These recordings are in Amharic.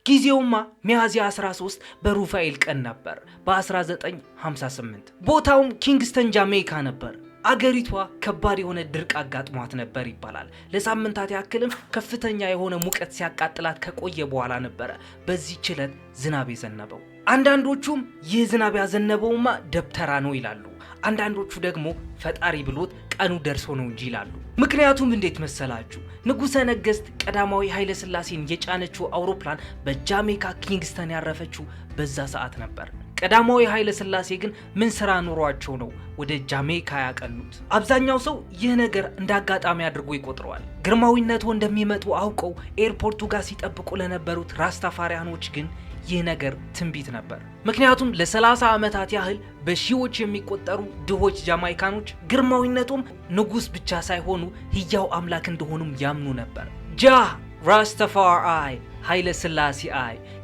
ጊዜውማ ሚያዝያ 13 በሩፋኤል ቀን ነበር በ1958 ቦታውም ኪንግስተን ጃሜይካ ነበር። አገሪቷ ከባድ የሆነ ድርቅ አጋጥሟት ነበር ይባላል። ለሳምንታት ያክልም ከፍተኛ የሆነ ሙቀት ሲያቃጥላት ከቆየ በኋላ ነበር በዚህ ችለት ዝናብ የዘነበው። አንዳንዶቹም ይህ ዝናብ ያዘነበውማ ደብተራ ነው ይላሉ። አንዳንዶቹ ደግሞ ፈጣሪ ብሎት ቀኑ ደርሶ ነው እንጂ ይላሉ። ምክንያቱም እንዴት መሰላችሁ? ንጉሠ ነገሥት ቀዳማዊ ኃይለ ሥላሴን የጫነችው አውሮፕላን በጃሜይካ ኪንግስተን ያረፈችው በዛ ሰዓት ነበር። ቀዳማዊ ኃይለ ሥላሴ ግን ምን ስራ ኖሯቸው ነው ወደ ጃሜይካ ያቀኑት? አብዛኛው ሰው ይህ ነገር እንዳጋጣሚ አድርጎ ይቆጥረዋል። ግርማዊነቱ እንደሚመጡ አውቀው ኤርፖርቱ ጋር ሲጠብቁ ለነበሩት ራስታፋሪያኖች ግን ይህ ነገር ትንቢት ነበር። ምክንያቱም ለ30 ዓመታት ያህል በሺዎች የሚቆጠሩ ድሆች ጃማይካኖች ግርማዊነቱም ንጉስ ብቻ ሳይሆኑ ሕያው አምላክ እንደሆኑም ያምኑ ነበር። ራስታፋሪ ኃይለ ሥላሴ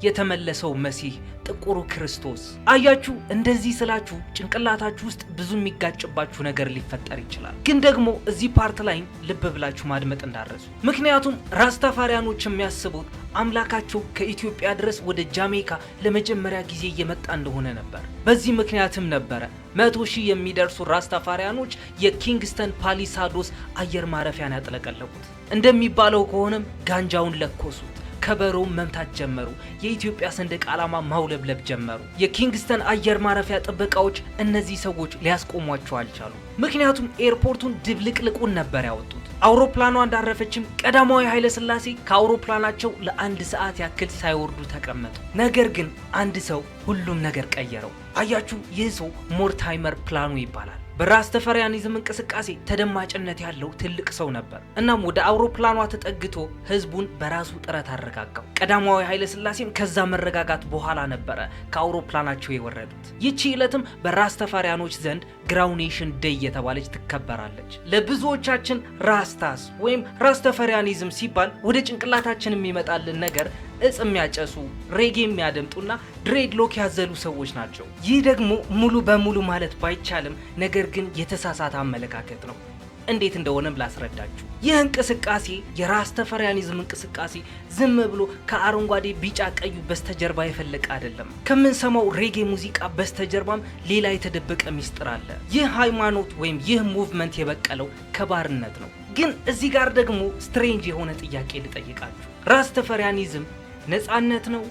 የተመለሰው መሲህ ጥቁሩ ክርስቶስ። አያችሁ፣ እንደዚህ ስላችሁ ጭንቅላታችሁ ውስጥ ብዙ የሚጋጭባችሁ ነገር ሊፈጠር ይችላል። ግን ደግሞ እዚህ ፓርት ላይ ልብ ብላችሁ ማድመጥ እንዳረሱ። ምክንያቱም ራስታፋሪያኖች የሚያስቡት አምላካቸው ከኢትዮጵያ ድረስ ወደ ጃሜይካ ለመጀመሪያ ጊዜ እየመጣ እንደሆነ ነበር። በዚህ ምክንያትም ነበረ 100,000 የሚደርሱ ራስታፋሪያኖች የኪንግስተን ፓሊሳዶስ አየር ማረፊያን ያጥለቀለቁት። እንደሚባለው ከሆነም ጋንጃውን ለኮሱት፣ ከበሮውን መምታት ጀመሩ፣ የኢትዮጵያ ሰንደቅ ዓላማ ማውለብለብ ጀመሩ። የኪንግስተን አየር ማረፊያ ጥበቃዎች እነዚህ ሰዎች ሊያስቆሟቸው አልቻሉ። ምክንያቱም ኤርፖርቱን ድብልቅልቁን ነበር ያወጡት። አውሮፕላኗ እንዳረፈችም ቀዳማዊ ኃይለ ሥላሴ ከአውሮፕላናቸው ለ1 ሰዓት ያክል ሳይወርዱ ተቀመጡ። ነገር ግን አንድ ሰው ሁሉም ነገር ቀየረው። አያችሁ፣ ይህ ሰው ሞርታይመር ፕላኑ ይባላል። በራስተፈሪያኒዝም እንቅስቃሴ ተደማጭነት ያለው ትልቅ ሰው ነበር። እናም ወደ አውሮፕላኗ ተጠግቶ ህዝቡን በራሱ ጥረት አረጋጋው። ቀዳማዊ ኃይለ ሥላሴም ከዛ መረጋጋት በኋላ ነበረ ከአውሮፕላናቸው የወረዱት። ይቺ ዕለትም በራስተፈሪያኖች ዘንድ ግራውኔሽን ዴይ የተባለች ትከበራለች። ለብዙዎቻችን ራስታስ ወይም ራስተፈሪያኒዝም ሲባል ወደ ጭንቅላታችን የሚመጣልን ነገር እጽ የሚያጨሱ ሬጌ የሚያደምጡና ድሬድሎክ ያዘሉ ሰዎች ናቸው። ይህ ደግሞ ሙሉ በሙሉ ማለት ባይቻልም ነገር ግን የተሳሳተ አመለካከት ነው። እንዴት እንደሆነም ላስረዳችሁ። ይህ እንቅስቃሴ የራስተፈሪያኒዝም እንቅስቃሴ ዝም ብሎ ከአረንጓዴ ቢጫ ቀዩ በስተጀርባ የፈለቀ አይደለም። ከምንሰማው ሬጌ ሙዚቃ በስተጀርባም ሌላ የተደበቀ ሚስጥር አለ። ይህ ሃይማኖት ወይም ይህ ሙቭመንት የበቀለው ከባርነት ነው። ግን እዚህ ጋር ደግሞ ስትሬንጅ የሆነ ጥያቄ ልጠይቃችሁ። ራስተፈሪያኒዝም ነፃነት ነው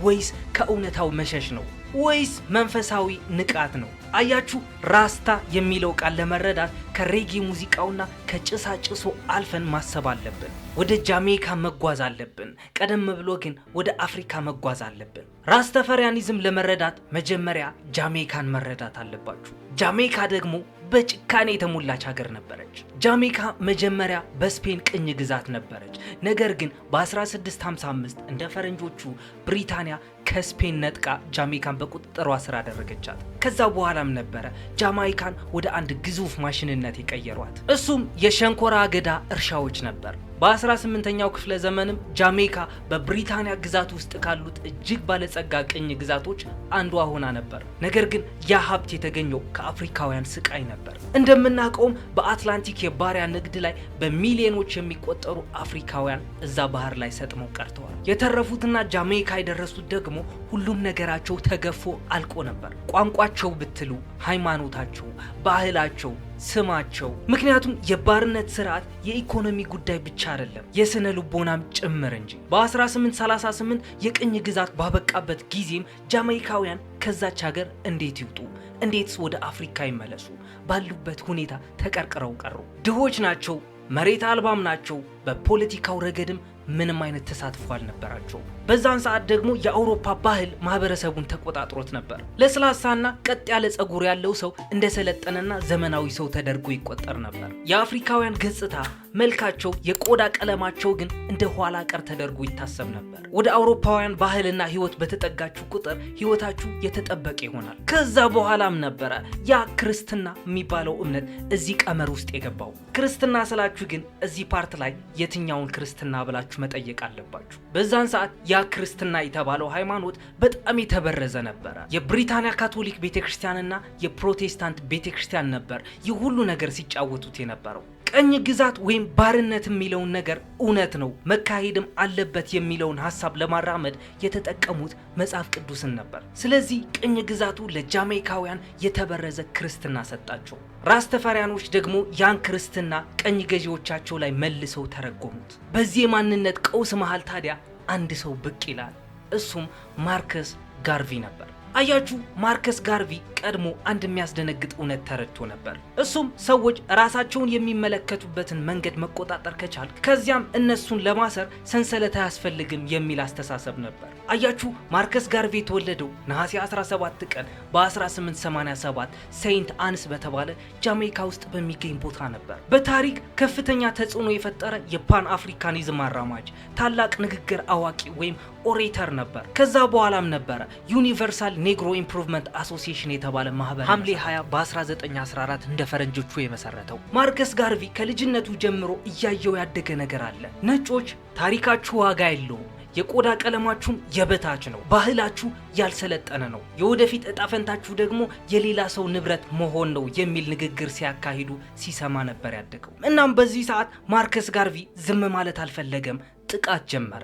ወይስ ከእውነታው መሸሽ ነው ወይስ መንፈሳዊ ንቃት ነው? አያችሁ፣ ራስታ የሚለው ቃል ለመረዳት ከሬጌ ሙዚቃውና ከጭሳጭሶ አልፈን ማሰብ አለብን። ወደ ጃሜይካ መጓዝ አለብን። ቀደም ብሎ ግን ወደ አፍሪካ መጓዝ አለብን። ራስተፈሪያኒዝም ለመረዳት መጀመሪያ ጃሜይካን መረዳት አለባችሁ። ጃሜይካ ደግሞ በጭካኔ የተሞላች ሀገር ነበረች። ጃሜይካ መጀመሪያ በስፔን ቅኝ ግዛት ነበረች። ነገር ግን በ1655 እንደ ፈረንጆቹ ብሪታንያ ከስፔን ነጥቃ ጃሜይካን በቁጥጥሯ ስር አደረገቻት። ከዛ በኋላም ነበረ ጃማይካን ወደ አንድ ግዙፍ ማሽንነት የቀየሯት። እሱም የሸንኮራ አገዳ እርሻዎች ነበር። በ18ኛው ክፍለ ዘመንም ጃሜይካ በብሪታንያ ግዛት ውስጥ ካሉት እጅግ ባለጸጋ ቅኝ ግዛቶች አንዷ ሆና ነበር። ነገር ግን ያ ሀብት የተገኘው ከአፍሪካውያን ስቃይ ነበር። እንደምናውቀውም በአትላንቲክ የባሪያ ንግድ ላይ በሚሊዮኖች የሚቆጠሩ አፍሪካውያን እዛ ባህር ላይ ሰጥመው ቀርተዋል። የተረፉትና ጃሜይካ የደረሱት ደግሞ ሁሉም ነገራቸው ተገፎ አልቆ ነበር። ቋንቋቸው ብትሉ፣ ሃይማኖታቸው፣ ባህላቸው፣ ስማቸው። ምክንያቱም የባርነት ስርዓት የኢኮኖሚ ጉዳይ ብቻ አይደለም የስነ ልቦናም ጭምር እንጂ። በ1838 የቅኝ ግዛት ባበቃበት ጊዜም ጃሜይካውያን ከዛች ሀገር እንዴት ይውጡ? እንዴትስ ወደ አፍሪካ ይመለሱ? ባሉበት ሁኔታ ተቀርቅረው ቀሩ። ድሆች ናቸው፣ መሬት አልባም ናቸው። በፖለቲካው ረገድም ምንም አይነት ተሳትፎ አልነበራቸው። በዛን ሰዓት ደግሞ የአውሮፓ ባህል ማህበረሰቡን ተቆጣጥሮት ነበር። ለስላሳና ቀጥ ያለ ጸጉር ያለው ሰው እንደሰለጠነና ዘመናዊ ሰው ተደርጎ ይቆጠር ነበር። የአፍሪካውያን ገጽታ፣ መልካቸው፣ የቆዳ ቀለማቸው ግን እንደ ኋላ ቀር ተደርጎ ይታሰብ ነበር። ወደ አውሮፓውያን ባህልና ህይወት በተጠጋችሁ ቁጥር ህይወታችሁ የተጠበቀ ይሆናል። ከዛ በኋላም ነበረ ያ ክርስትና የሚባለው እምነት እዚህ ቀመር ውስጥ የገባው። ክርስትና ስላችሁ ግን እዚህ ፓርት ላይ የትኛውን ክርስትና ብላችሁ መጠየቅ አለባችሁ። በዛን ሰዓት ያ ክርስትና የተባለው ሃይማኖት በጣም የተበረዘ ነበረ። የብሪታንያ ካቶሊክ ቤተክርስቲያንና የፕሮቴስታንት ቤተክርስቲያን ነበር ይህ ሁሉ ነገር ሲጫወቱት የነበረው። ቀኝ ግዛት ወይም ባርነት የሚለውን ነገር እውነት ነው መካሄድም አለበት የሚለውን ሐሳብ ለማራመድ የተጠቀሙት መጽሐፍ ቅዱስን ነበር። ስለዚህ ቀኝ ግዛቱ ለጃሜይካውያን የተበረዘ ክርስትና ሰጣቸው። ራስተፋሪያኖች ደግሞ ያን ክርስትና ቀኝ ገዢዎቻቸው ላይ መልሰው ተረጎሙት። በዚህ የማንነት ቀውስ መሃል ታዲያ አንድ ሰው ብቅ ይላል። እሱም ማርከስ ጋርቪ ነበር። አያችሁ፣ ማርከስ ጋርቪ ቀድሞ አንድ የሚያስደነግጥ እውነት ተረድቶ ነበር። እሱም ሰዎች ራሳቸውን የሚመለከቱበትን መንገድ መቆጣጠር ከቻልክ ከዚያም እነሱን ለማሰር ሰንሰለት አያስፈልግም የሚል አስተሳሰብ ነበር። አያችሁ፣ ማርከስ ጋርቪ የተወለደው ነሐሴ 17 ቀን በ1887 ሴንት አንስ በተባለ ጃሜይካ ውስጥ በሚገኝ ቦታ ነበር። በታሪክ ከፍተኛ ተጽዕኖ የፈጠረ የፓን አፍሪካኒዝም አራማጅ፣ ታላቅ ንግግር አዋቂ ወይም ኦሬተር ነበር። ከዛ በኋላም ነበረ ዩኒቨርሳል ኔግሮ ኢምፕሩቭመንት አሶሲዬሽን የተባለ ማህበር ሐምሌ 20 በ1914 እንደ ፈረንጆቹ የመሰረተው። ማርከስ ጋርቪ ከልጅነቱ ጀምሮ እያየው ያደገ ነገር አለ። ነጮች ታሪካችሁ ዋጋ የለውም፣ የቆዳ ቀለማችሁም የበታች ነው፣ ባህላችሁ ያልሰለጠነ ነው፣ የወደፊት እጣ ፈንታችሁ ደግሞ የሌላ ሰው ንብረት መሆን ነው የሚል ንግግር ሲያካሂዱ ሲሰማ ነበር ያደገው። እናም በዚህ ሰዓት ማርከስ ጋርቪ ዝም ማለት አልፈለገም፣ ጥቃት ጀመረ።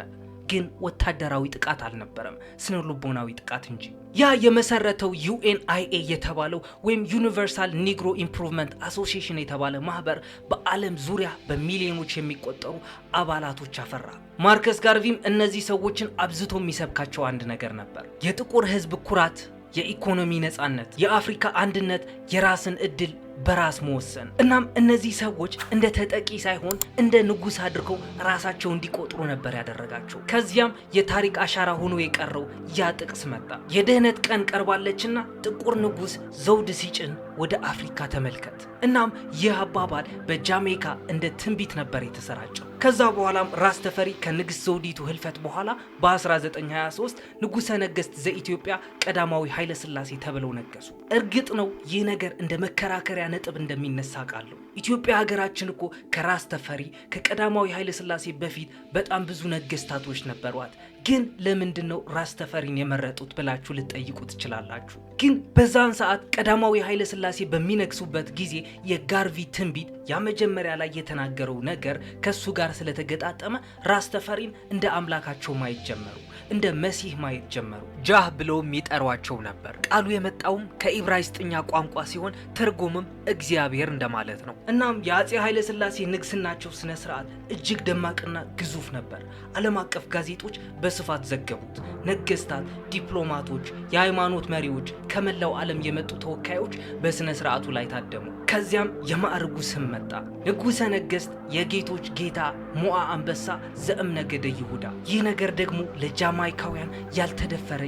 ግን ወታደራዊ ጥቃት አልነበረም፣ ስነ ልቦናዊ ጥቃት እንጂ። ያ የመሰረተው UNIA የተባለው ወይም ዩኒቨርሳል ኒግሮ ኢምፕሩቭመንት አሶሲዬሽን የተባለ ማህበር በዓለም ዙሪያ በሚሊዮኖች የሚቆጠሩ አባላቶች አፈራ። ማርከስ ጋርቪም እነዚህ ሰዎችን አብዝቶ የሚሰብካቸው አንድ ነገር ነበር፣ የጥቁር ሕዝብ ኩራት፣ የኢኮኖሚ ነጻነት፣ የአፍሪካ አንድነት፣ የራስን እድል በራስ መወሰን። እናም እነዚህ ሰዎች እንደ ተጠቂ ሳይሆን እንደ ንጉስ አድርገው ራሳቸው እንዲቆጥሩ ነበር ያደረጋቸው። ከዚያም የታሪክ አሻራ ሆኖ የቀረው ያ ጥቅስ መጣ። የድህነት ቀን ቀርባለችና ጥቁር ንጉስ ዘውድ ሲጭን ወደ አፍሪካ ተመልከት። እናም ይህ አባባል በጃሜይካ እንደ ትንቢት ነበር የተሰራጨው። ከዛ በኋላም ራስተፈሪ ከንግስት ዘውዲቱ ህልፈት በኋላ በ1923 ንጉሰ ነገስት ዘኢትዮጵያ ቀዳማዊ ኃይለ ሥላሴ ተብለው ነገሱ። እርግጥ ነው ይህ ነገር እንደ መከራከሪያ ነጥብ እንደሚነሳ ቃለሁ። ኢትዮጵያ ሀገራችን እኮ ከራስተፈሪ ከቀዳማዊ ኃይለ ሥላሴ በፊት በጣም ብዙ ነገስታቶች ነበሯት። ግን ለምንድነው ራስተፈሪን የመረጡት ብላችሁ ልትጠይቁ ትችላላችሁ። ግን በዛን ሰዓት ቀዳማዊ ኃይለ ሥላሴ በሚነግሱበት ጊዜ የጋርቪ ትንቢት ያ መጀመሪያ ላይ የተናገረው ነገር ከሱ ጋር ስለተገጣጠመ ራስተፈሪን እንደ አምላካቸው ማየት ጀመሩ፣ እንደ መሲህ ማየት ጀመሩ። ጃህ ብለውም ይጠሯቸው ነበር። ቃሉ የመጣውም ከኢብራይስጥኛ ቋንቋ ሲሆን ትርጉምም እግዚአብሔር እንደማለት ነው። እናም የአፄ ኃይለ ሥላሴ ንግስናቸው ስነ ስርዓት እጅግ ደማቅና ግዙፍ ነበር። ዓለም አቀፍ ጋዜጦች በስፋት ዘገቡት። ነገስታት፣ ዲፕሎማቶች፣ የሃይማኖት መሪዎች፣ ከመላው ዓለም የመጡ ተወካዮች በስነ ስርዓቱ ላይ ታደሙ። ከዚያም የማዕረጉ ስም መጣ፣ ንጉሰ ነገስት የጌቶች ጌታ ሞዓ አንበሳ ዘእምነገደ ይሁዳ። ይህ ነገር ደግሞ ለጃማይካውያን ያልተደፈረ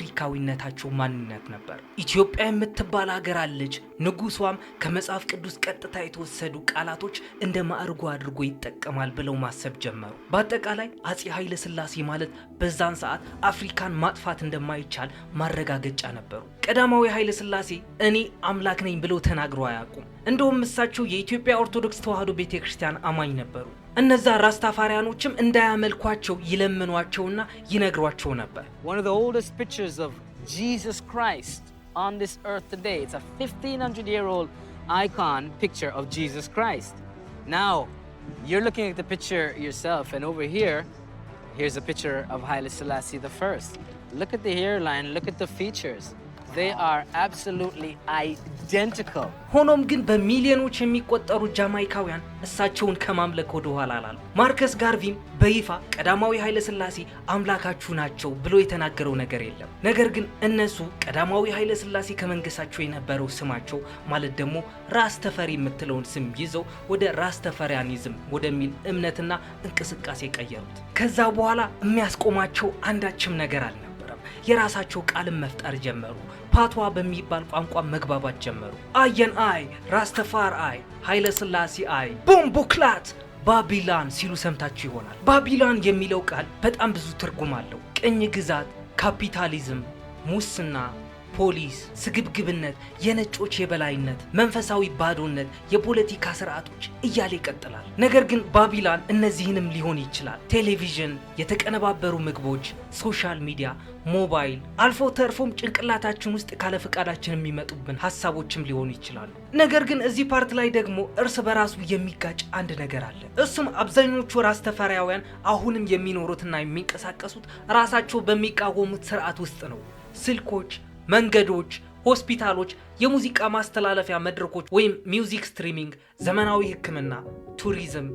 የአፍሪካዊነታቸው ማንነት ነበር። ኢትዮጵያ የምትባል ሀገር አለች፣ ንጉሷም ከመጽሐፍ ቅዱስ ቀጥታ የተወሰዱ ቃላቶች እንደ ማዕረጉ አድርጎ ይጠቀማል ብለው ማሰብ ጀመሩ። በአጠቃላይ አፄ ኃይለ ሥላሴ ማለት በዛን ሰዓት አፍሪካን ማጥፋት እንደማይቻል ማረጋገጫ ነበሩ። ቀዳማዊ ኃይለ ሥላሴ እኔ አምላክ ነኝ ብለው ተናግረው አያውቁም። እንደውም እሳቸው የኢትዮጵያ ኦርቶዶክስ ተዋሕዶ ቤተክርስቲያን አማኝ ነበሩ። እነዛ ራስታፋሪያኖችም እንዳያመልኳቸው ይለምኗቸውና ይነግሯቸው ነበር። One of the oldest pictures of Jesus Christ on this earth today. It's a 1500-year-old icon picture of Jesus Christ. Now, you're looking at the picture yourself, and over here, here's a picture of Haile Selassie I. Look at the hairline, look at the features. They are absolutely identical. ሆኖም ግን በሚሊዮኖች የሚቆጠሩ ጃማይካውያን እሳቸውን ከማምለክ ወደ ኋላ አላሉ። ማርከስ ጋርቪም በይፋ ቀዳማዊ ኃይለ ሥላሴ አምላካችሁ ናቸው ብሎ የተናገረው ነገር የለም። ነገር ግን እነሱ ቀዳማዊ ኃይለ ሥላሴ ከመንገሳቸው የነበረው ስማቸው ማለት ደግሞ ራስተፈሪ የምትለውን ስም ይዘው ወደ ራስተፈሪያኒዝም ወደሚል እምነትና እንቅስቃሴ ቀየሩት። ከዛ በኋላ የሚያስቆማቸው አንዳችም ነገር አልነበረም። የራሳቸው ቃልን መፍጠር ጀመሩ። ፓትዋ በሚባል ቋንቋ መግባባት ጀመሩ። አየን አይ፣ ራስተፋር አይ፣ ኃይለ ሥላሴ አይ፣ ቦምቡክላት ባቢላን ሲሉ ሰምታችሁ ይሆናል። ባቢላን የሚለው ቃል በጣም ብዙ ትርጉም አለው። ቅኝ ግዛት፣ ካፒታሊዝም፣ ሙስና፣ ፖሊስ፣ ስግብግብነት፣ የነጮች የበላይነት፣ መንፈሳዊ ባዶነት፣ የፖለቲካ ስርዓቶች እያለ ይቀጥላል። ነገር ግን ባቢላን እነዚህንም ሊሆን ይችላል። ቴሌቪዥን፣ የተቀነባበሩ ምግቦች፣ ሶሻል ሚዲያ፣ ሞባይል፣ አልፎ ተርፎም ጭንቅላታችን ውስጥ ካለ ፈቃዳችን የሚመጡብን ሀሳቦችም ሊሆኑ ይችላሉ። ነገር ግን እዚህ ፓርት ላይ ደግሞ እርስ በራሱ የሚጋጭ አንድ ነገር አለ። እሱም አብዛኞቹ ራስተፋሪያውያን አሁንም የሚኖሩትና የሚንቀሳቀሱት ራሳቸው በሚቃወሙት ስርዓት ውስጥ ነው። ስልኮች፣ መንገዶች፣ ሆስፒታሎች፣ የሙዚቃ ማስተላለፊያ መድረኮች ወይም ሚውዚክ ስትሪሚንግ፣ ዘመናዊ ሕክምና፣ ቱሪዝም፣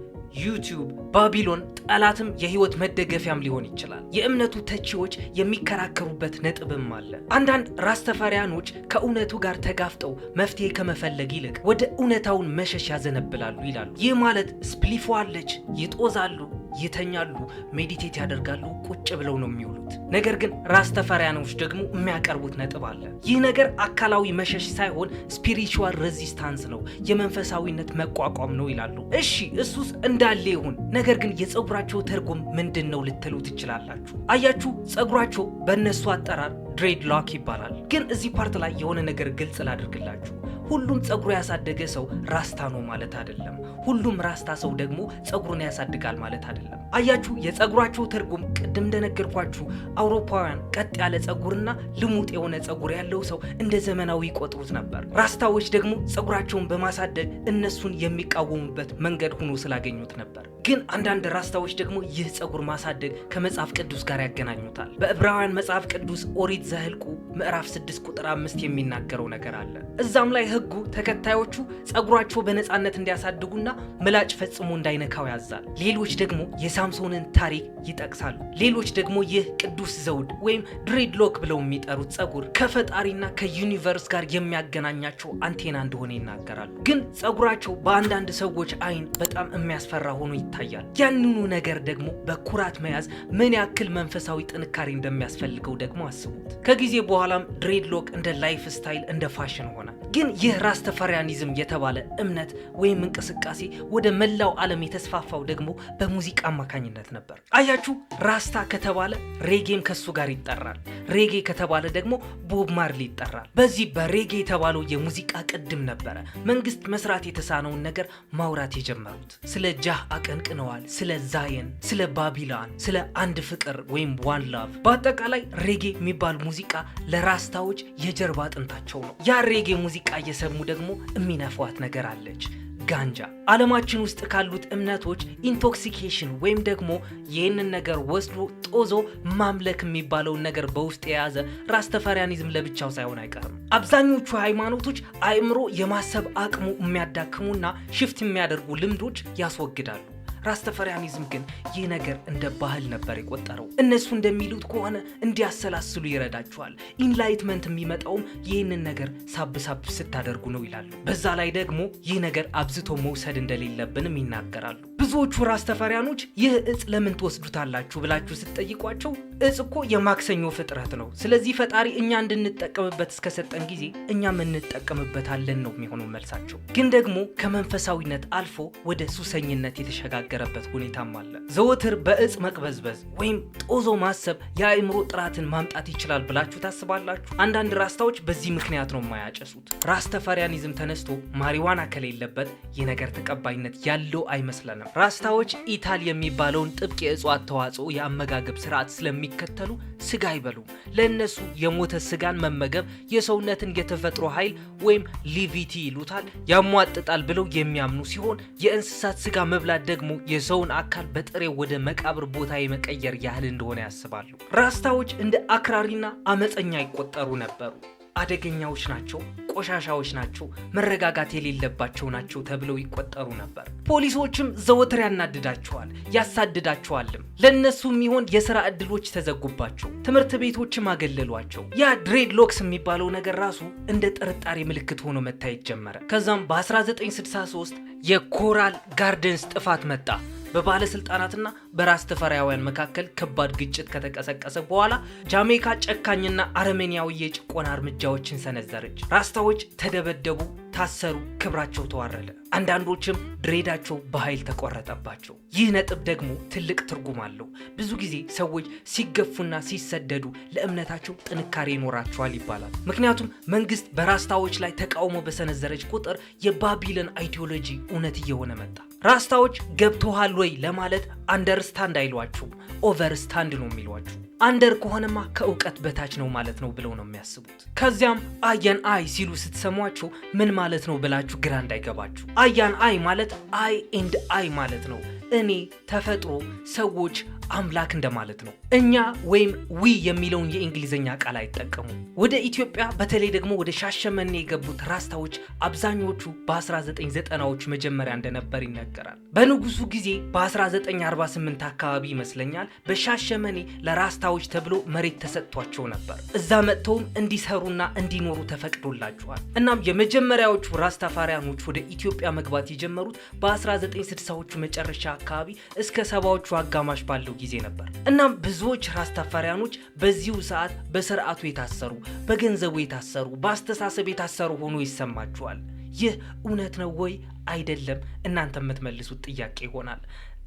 ዩቲዩብ፣ ባቢሎን ጠላትም የህይወት መደገፊያም ሊሆን ይችላል። የእምነቱ ተቺዎች የሚከራከሩበት ነጥብም አለ። አንዳንድ ራስተፋሪያኖች ከእውነቱ ጋር ተጋፍጠው መፍትሄ ከመፈለግ ይልቅ ወደ እውነታውን መሸሽ ያዘነብላሉ ይላሉ። ይህ ማለት ስፕሊፎ አለች፣ ይጦዛሉ፣ ይተኛሉ፣ ሜዲቴት ያደርጋሉ፣ ቁጭ ብለው ነው የሚውሉት። ነገር ግን ራስተፋሪያኖች ደግሞ የሚያቀርቡት ነጥብ አለ። ይህ ነገር አካላዊ መሸሽ ሳይሆን ስፒሪቹዋል ሬዚስታንስ ነው፣ የመንፈሳዊነት መቋቋም ነው ይላሉ። እሺ እሱስ እንዳለ ይሁን። ነገር ግን የፀጉራቸው ትርጉም ምንድን ነው ልትሉ ትችላላችሁ። አያችሁ፣ ፀጉራቸው በእነሱ አጠራር ድሬድሎክ ይባላል። ግን እዚህ ፓርት ላይ የሆነ ነገር ግልጽ ላድርግላችሁ። ሁሉም ፀጉሩ ያሳደገ ሰው ራስታ ነው ማለት አይደለም። ሁሉም ራስታ ሰው ደግሞ ፀጉሩን ያሳድጋል ማለት አይደለም። አያችሁ፣ የፀጉራቸው ትርጉም ቅድም እንደነገርኳችሁ አውሮፓውያን ቀጥ ያለ ፀጉርና ልሙጥ የሆነ ፀጉር ያለው ሰው እንደ ዘመናዊ ይቆጥሩት ነበር። ራስታዎች ደግሞ ፀጉራቸውን በማሳደግ እነሱን የሚቃወሙበት መንገድ ሆኖ ስላገኙት ነበር። ግን አንዳንድ ራስታዎች ደግሞ ይህ ፀጉር ማሳደግ ከመጽሐፍ ቅዱስ ጋር ያገናኙታል። በዕብራውያን መጽሐፍ ቅዱስ ኦሪት ዘኍልቍ ምዕራፍ 6 ቁጥር 5 የሚናገረው ነገር አለ። እዛም ላይ ህጉ ተከታዮቹ ፀጉራቸው በነፃነት እንዲያሳድጉና ምላጭ ፈጽሞ እንዳይነካው ያዛል። ሌሎች ደግሞ የሳምሶንን ታሪክ ይጠቅሳሉ። ሌሎች ደግሞ ይህ ቅዱስ ዘውድ ወይም ድሬድሎክ ብለው የሚጠሩት ፀጉር ከፈጣሪና ከዩኒቨርስ ጋር የሚያገናኛቸው አንቴና እንደሆነ ይናገራሉ። ግን ፀጉራቸው በአንዳንድ ሰዎች አይን በጣም የሚያስፈራ ሆኖ ይታያል። ያንኑ ነገር ደግሞ በኩራት መያዝ ምን ያክል መንፈሳዊ ጥንካሬ እንደሚያስፈልገው ደግሞ አስቡት። ከጊዜ በኋላም ድሬድሎክ እንደ ላይፍ ስታይል እንደ ፋሽን ሆነ። ግን ይህ ራስተፋሪያኒዝም የተባለ እምነት ወይም እንቅስቃሴ ወደ መላው ዓለም የተስፋፋው ደግሞ በሙዚቃ አማካኝነት ነበር። አያችሁ፣ ራስታ ከተባለ ሬጌም ከሱ ጋር ይጠራል። ሬጌ ከተባለ ደግሞ ቦብ ማርሊ ይጠራል። በዚህ በሬጌ የተባለው የሙዚቃ ቅድም ነበረ መንግስት መስራት የተሳነውን ነገር ማውራት የጀመሩት። ስለ ጃህ አቀንቅነዋል፣ ስለ ዛየን፣ ስለ ባቢላን፣ ስለ አንድ ፍቅር ወይም ዋን ላቭ። በአጠቃላይ ሬጌ የሚባል ሙዚቃ ለራስታዎች የጀርባ አጥንታቸው ነው። ያ ሬጌ ሙዚቃ እየሰሙ ደግሞ የሚነፏት ነገር አለች፣ ጋንጃ። ዓለማችን ውስጥ ካሉት እምነቶች ኢንቶክሲኬሽን ወይም ደግሞ ይህንን ነገር ወስዶ ጦዞ ማምለክ የሚባለውን ነገር በውስጥ የያዘ ራስተፋሪያኒዝም ለብቻው ሳይሆን አይቀርም። አብዛኞቹ ሃይማኖቶች አእምሮ የማሰብ አቅሙ የሚያዳክሙና ሽፍት የሚያደርጉ ልምዶች ያስወግዳሉ። ራስተፋሪያኒዝም ግን ይህ ነገር እንደ ባህል ነበር የቆጠረው። እነሱ እንደሚሉት ከሆነ እንዲያሰላስሉ ይረዳቸዋል። ኢንላይትመንት የሚመጣውም ይህንን ነገር ሳብ ስታደርጉ ነው ይላሉ። በዛ ላይ ደግሞ ይህ ነገር አብዝቶ መውሰድ እንደሌለብንም ይናገራሉ። ብዙዎቹ ራስተፋሪያኖች ይህ እጽ ለምን ትወስዱታላችሁ ብላችሁ ስትጠይቋቸው እጽ እኮ የማክሰኞ ፍጥረት ነው፣ ስለዚህ ፈጣሪ እኛ እንድንጠቀምበት እስከሰጠን ጊዜ እኛም እንጠቀምበታለን ነው የሚሆነው መልሳቸው። ግን ደግሞ ከመንፈሳዊነት አልፎ ወደ ሱሰኝነት የተሸጋገረበት ሁኔታም አለ። ዘወትር በእጽ መቅበዝበዝ ወይም ጦዞ ማሰብ የአእምሮ ጥራትን ማምጣት ይችላል ብላችሁ ታስባላችሁ? አንዳንድ ራስታዎች በዚህ ምክንያት ነው የማያጨሱት። ራስተፋሪያኒዝም ተነስቶ ማሪዋና ከሌለበት ይህ ነገር ተቀባይነት ያለው አይመስለንም። ራስታዎች ኢታል የሚባለውን ጥብቅ የእጽዋት ተዋጽኦ የአመጋገብ ስርዓት ስለሚከተሉ ስጋ አይበሉም። ለእነሱ የሞተ ስጋን መመገብ የሰውነትን የተፈጥሮ ኃይል ወይም ሊቪቲ ይሉታል ያሟጥጣል ብለው የሚያምኑ ሲሆን የእንስሳት ስጋ መብላት ደግሞ የሰውን አካል በጥሬው ወደ መቃብር ቦታ የመቀየር ያህል እንደሆነ ያስባሉ። ራስታዎች እንደ አክራሪና አመፀኛ ይቆጠሩ ነበሩ። አደገኛዎች ናቸው፣ ቆሻሻዎች ናቸው፣ መረጋጋት የሌለባቸው ናቸው ተብለው ይቆጠሩ ነበር። ፖሊሶችም ዘወትር ያናድዳቸዋል፣ ያሳድዳቸዋልም። ለነሱ የሚሆን የሥራ ዕድሎች ተዘጉባቸው፣ ትምህርት ቤቶችም አገለሏቸው። ያ ድሬድሎክስ የሚባለው ነገር ራሱ እንደ ጥርጣሬ ምልክት ሆኖ መታየት ጀመረ። ከዛም በ1963 የኮራል ጋርደንስ ጥፋት መጣ። በባለስልጣናትና በራስተፋሪያውያን መካከል ከባድ ግጭት ከተቀሰቀሰ በኋላ ጃሜይካ ጨካኝና አረመኔያዊ የጭቆና እርምጃዎችን ሰነዘረች። ራስታዎች ተደበደቡ፣ ታሰሩ፣ ክብራቸው ተዋረደ። አንዳንዶችም ድሬዳቸው በኃይል ተቆረጠባቸው። ይህ ነጥብ ደግሞ ትልቅ ትርጉም አለው። ብዙ ጊዜ ሰዎች ሲገፉና ሲሰደዱ ለእምነታቸው ጥንካሬ ይኖራቸዋል ይባላል። ምክንያቱም መንግስት በራስታዎች ላይ ተቃውሞ በሰነዘረች ቁጥር የባቢሎን አይዲዮሎጂ እውነት እየሆነ መጣ። ራስታዎች ገብተዋል ወይ ለማለት አንደርስታንድ አይሏችሁም፣ ኦቨርስታንድ ነው የሚሏችሁ። አንደር ከሆነማ ከእውቀት በታች ነው ማለት ነው ብለው ነው የሚያስቡት። ከዚያም አያን አይ ሲሉ ስትሰሟቸው ምን ማለት ነው ብላችሁ ግራ እንዳይገባችሁ። አያን አይ ማለት አይ ኤንድ አይ ማለት ነው። እኔ፣ ተፈጥሮ፣ ሰዎች፣ አምላክ እንደማለት ነው። እኛ ወይም ዊ የሚለውን የእንግሊዝኛ ቃል አይጠቀሙም። ወደ ኢትዮጵያ በተለይ ደግሞ ወደ ሻሸመኔ የገቡት ራስታዎች አብዛኞቹ በ1990ዎቹ መጀመሪያ እንደነበር ይነገራል። በንጉሱ ጊዜ በ1948 አካባቢ ይመስለኛል በሻሸመኔ ለራስታዎች ተብሎ መሬት ተሰጥቷቸው ነበር። እዛ መጥተውም እንዲሰሩና እንዲኖሩ ተፈቅዶላቸዋል። እናም የመጀመሪያዎቹ ራስታፋሪያኖች ወደ ኢትዮጵያ መግባት የጀመሩት በ1960ዎቹ መጨረሻ አካባቢ እስከ 70ዎቹ አጋማሽ ባለው ጊዜ ነበር። እናም ብዙዎች ራስታፋሪያኖች በዚሁ ሰዓት በስርዓቱ የታሰሩ፣ በገንዘቡ የታሰሩ፣ በአስተሳሰብ የታሰሩ ሆኖ ይሰማቸዋል። ይህ እውነት ነው ወይ አይደለም? እናንተ የምትመልሱት ጥያቄ ይሆናል።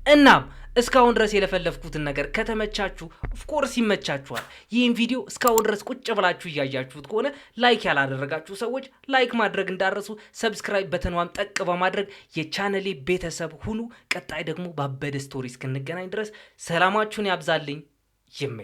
እናም እስካሁን ድረስ የለፈለፍኩትን ነገር ከተመቻችሁ ኦፍኮርስ ይመቻችኋል። ይህን ቪዲዮ እስካሁን ድረስ ቁጭ ብላችሁ እያያችሁት ከሆነ ላይክ ያላደረጋችሁ ሰዎች ላይክ ማድረግ እንዳረሱ፣ ሰብስክራይብ በተኗን ጠቅ በማድረግ የቻነሌ ቤተሰብ ሁኑ። ቀጣይ ደግሞ ባበደ ስቶሪ እስክንገናኝ ድረስ ሰላማችሁን ያብዛልኝ። ይሜ